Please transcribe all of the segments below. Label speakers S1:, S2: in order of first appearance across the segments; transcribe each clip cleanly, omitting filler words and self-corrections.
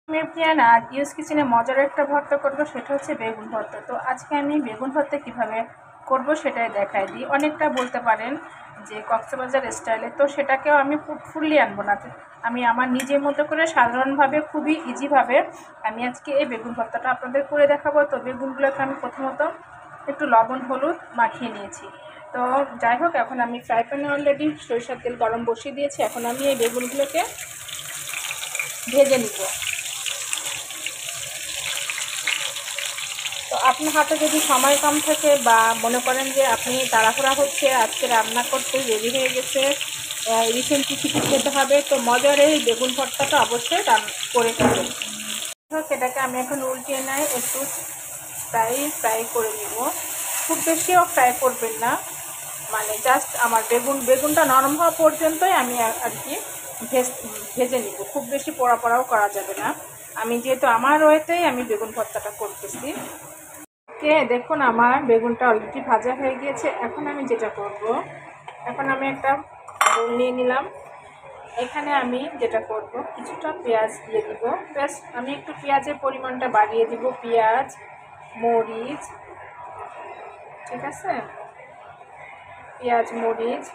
S1: আমি এভরিওয়ান আজ ইউস কিচেনে মজার একটা ভর্তা করব, সেটা হচ্ছে বেগুন ভর্তা। তো আজকে আমি বেগুন ভর্তা কিভাবে করব সেটাই দেখাই দিই। অনেকটা বলতে পারেন যে কক্সবাজার স্টাইলে, তো সেটাকেও আমি ফুললি আনবো না। আমি আমার নিজের মতো করে সাধারণভাবে খুবই ইজিভাবে আমি আজকে এই বেগুন ভর্তাটা আপনাদের করে দেখাবো। তো বেগুনগুলোকে আমি প্রথমত একটু লবণ হলুদ মাখিয়ে নিয়েছি। তো যাই হোক, এখন আমি ফ্রাই প্যানে অলরেডি সরিষার তেল গরম বসিয়ে দিয়েছি। এখন আমি এই বেগুনগুলোকে ভেজে নিব। তো আপনার হাতে যদি সময় কম থাকে বা মনে করেন যে আপনি তাড়াহুড়া হচ্ছে, আজকে রান্না করতে দেরি হয়ে গেছে, রিসেন্টলি কিছু খেতে হবে, তো মজার এই বেগুন ভর্তাটা অবশ্যই করে খাবেন। সেটাকে আমি এখন উল্টিয়ে নেই, একটু ফ্রাই করে নিব। খুব বেশিও ফ্রাই করবেন না, মানে জাস্ট আমার বেগুনটা নরম হওয়া পর্যন্তই আমি আর কি ভেজে নিব। খুব বেশি পোড়াও করা যাবে না। আমি যেহেতু আমার ওয়েতেই আমি বেগুন ভর্তাটা করতেছি। দেখুন আমার বেগুনটা অলরেডি ভাজা হয়ে গিয়েছে। এখন আমি যেটা করব, এখন আমি একটা বোল নিয়ে নিলাম। এখানে আমি যেটা করব, কিছুটা পেঁয়াজ দিয়ে দিব। আমি একটু পেঁয়াজের পরিমাণটা বাড়িয়ে দিব। পেঁয়াজ, মরিচ, ঠিক আছে, পেঁয়াজ মরিচ,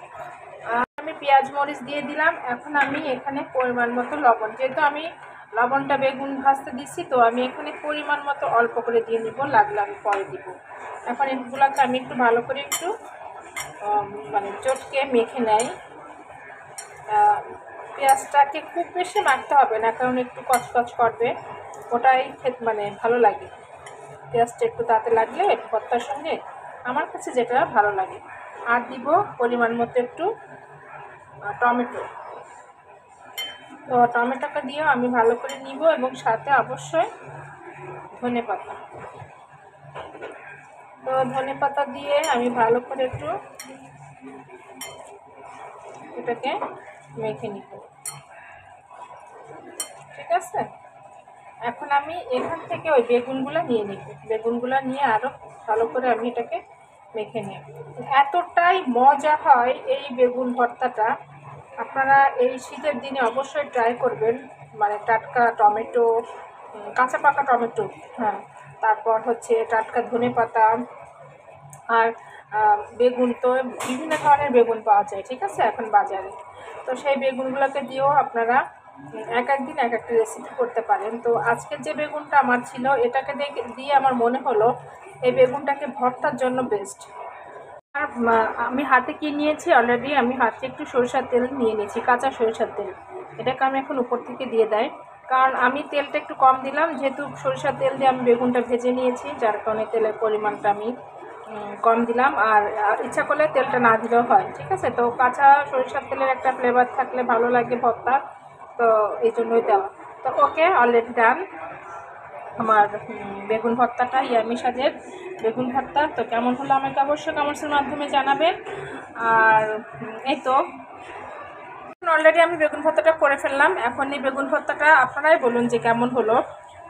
S1: আমি পেঁয়াজ মরিচ দিয়ে দিলাম। এখন আমি এখানে পরিমাণ মতো লবণ, যেহেতু আমি লবণটা বেগুন ভাজতে দিচ্ছি, তো আমি এখানে পরিমাণ মতো অল্প করে দিয়ে নিব, লাগলে আমি পরে দিব। এখন এগুলোকে আমি একটু ভালো করে একটু মানে চটকে মেখে নেই। পেঁয়াজটাকে খুব বেশি মাখতে হবে না, কারণ একটু কচকচ করবে, ওটাই মানে ভালো লাগে। পেঁয়াজটা একটু তাতে লাগলে ভর্তার সঙ্গে আমার কাছে যেটা ভালো লাগে। আর দিব পরিমাণ মতো একটু টমেটো। তো টমেটোটা দিয়েও আমি ভালো করে নিব, এবং সাথে অবশ্যই ধনেপাতা। তো ধনেপাতা দিয়ে আমি ভালো করে একটু এটাকে মেখে নিব, ঠিক আছে। এখন আমি এখান থেকে ওই বেগুনগুলো নিয়ে নিব। বেগুনগুলো নিয়ে আরও ভালো করে আমি এটাকে মেখে নিই। এতটাই মজা হয় এই বেগুন ভর্তাটা, আপনারা এই শীতের দিনে অবশ্যই ট্রাই করবেন। মানে টাটকা টমেটো, কাঁচা পাকা টমেটো, হ্যাঁ, তারপর হচ্ছে টাটকা ধনেপাতা, আর বেগুন তো বিভিন্ন ধরনের বেগুন পাওয়া যায়, ঠিক আছে, এখন বাজারে। তো সেই বেগুনগুলোকে দিয়েও আপনারা এক একদিন এক একটা রেসিপি করতে পারেন। তো আজকের যে বেগুনটা আমার ছিল, এটাকে দিয়ে আমার মনে হলো এই বেগুনটাকে ভর্তার জন্য বেস্ট। আর আমি হাতে কি নিয়েছি, অলরেডি আমি হাতে একটু সরিষার তেল নিয়ে নিয়েছি, কাঁচা সরিষার তেল। এটাকে আমি এখন উপর থেকে দিয়ে দেয়, কারণ আমি তেলটা একটু কম দিলাম, যেহেতু সরিষার তেল দিয়ে আমি বেগুনটা ভেজে নিয়েছি, যার কারণে তেলের পরিমাণটা আমি কম দিলাম। আর ইচ্ছা করলে তেলটা না দিলেও হয়, ঠিক আছে। তো কাঁচা সরিষার তেলের একটা ফ্লেভার থাকলে ভালো লাগে ভর্তা, তো এই জন্যই দেওয়া। তো ওকে, অলরেডি ডান আমার বেগুন ভর্তাটা, ইয়ামি স্বাদের বেগুন ভর্তা। তো কেমন হলো আমাকে অবশ্যই কমেন্টসের মাধ্যমে জানাবেন। আর এই তো অলরেডি আমি বেগুন ভর্তাটা করে ফেললাম। এখন এই বেগুন ভর্তাটা আপনারাই বলুন যে কেমন হলো।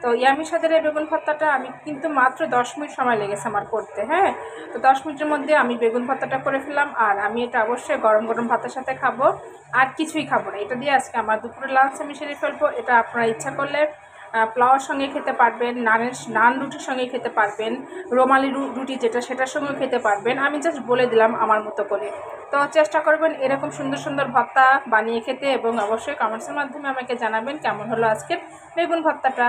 S1: তো ইয়ামি স্বাদের এই বেগুন ভর্তাটা আমি কিন্তু মাত্র 10 মিনিট সময় লেগেছে আমার করতে, হ্যাঁ। তো 10 মিনিটের মধ্যে আমি বেগুন ভর্তাটা করে ফেললাম। আর আমি এটা অবশ্যই গরম গরম ভাতের সাথে খাবো, আর কিছুই খাবো না। এটা দিয়ে আজকে আমার দুপুরের লাঞ্চ আমি সেরে ফেলবো। এটা আপনারা ইচ্ছা করলে পোলাওয়ার সঙ্গে খেতে পারবেন, নান রুটির সঙ্গে খেতে পারবেন, রুমালি রুটি যেটা সেটার সঙ্গেও খেতে পারবেন। আমি জাস্ট বলে দিলাম আমার মতো করে। তো চেষ্টা করবেন এরকম সুন্দর সুন্দর ভর্তা বানিয়ে খেতে, এবং অবশ্যই কমেন্টসের মাধ্যমে আমাকে জানাবেন কেমন হলো আজকের বেগুন ভর্তাটা।